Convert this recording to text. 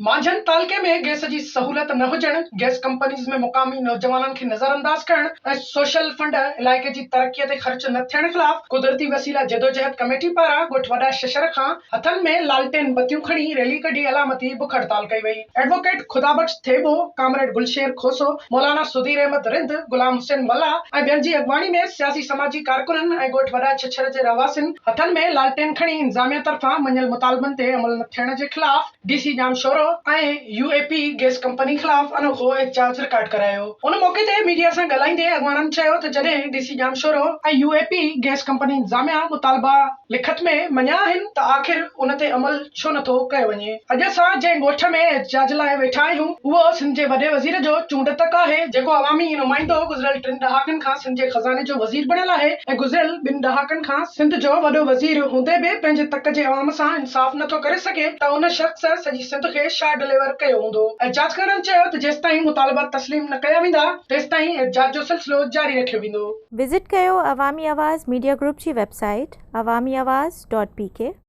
मांझन तालके में गैस जी सहूलत न हुजण, गैस कंपनीज़ में मुकामी नौजवाननि खे नजरअंदाज करण ऐं सोशल फंड इलाइक़े जी तरक़ीअ ते ख़र्च न थियण ख़िलाफ़ कुदरती वसीला जदोजहद कमेटी पारां ॻोठ वॾा शशर खां हथनि में लालटेन बतियूं खणी रैली कढी अलामती बुख हड़ताल कई वई। एडवोकेट खुदाबख्श थेबो, कामरेड गुलशेर खोसो, मौलाना सुधीर अहमद रिंद, गुलाम हुसैन मल्ला ऐं ॿियनि जी अॻवानी में सियासी समाजी कारकुननि ऐं ॻोठ वॾा छछर जे रहवासियुनि हथनि में लालटेन खणी इंतिज़ामिया तरफ़ां मञल मुतालबनि ते अमल न थियण जे ख़िलाफ़ डीसी जामशोरो ऐं यूएपी गैस कंपनी ख़िलाफ़ अनोखो एहतजाज रिकॉर्ड करायो। उन मौके ते मीडिया सां ॻाल्हाईंदे अॻवाननि चयो त जॾहिं डीसी जामशोरो ऐं यूएपी गैस कंपनी इंतिज़ामिया मुतालबा लिखत में मञिया आहिनि त आख़िर उन ते अमल छो नथो कयो वञे। अॼु असां जंहिं ॻोठ में एहतजाज लाइ वेठा आहियूं उहो सिंध जे वॾे वज़ीर जो चूंडतक आहे, जेको अवामी नुमाइंदो गुज़िरियल 3 ॾहाकनि खां सिंध जे ख़ज़ाने जो वज़ीर बणियल आहे ऐं गुज़िरियल 2 ॾहाकनि खां सिंध जो वॾो वज़ीर हूंदे बि पंहिंजे तक जे अवाम सां इंसाफ़ नथो करे सघे त उन शख़्स सॼी सिंध खे छा डिलीवर कयो हूंदो। एहतजाजकारनि चयो त जेसिताईं मुतालबा तस्लीम न कया वेंदा तेसिताईं एहतजाज जो सिलसिलो जारी रखियो वेंदो। विज़िट कयो अवामी आवाज़ मीडिया ग्रुप जी वेबसाइट awamiawaz.pk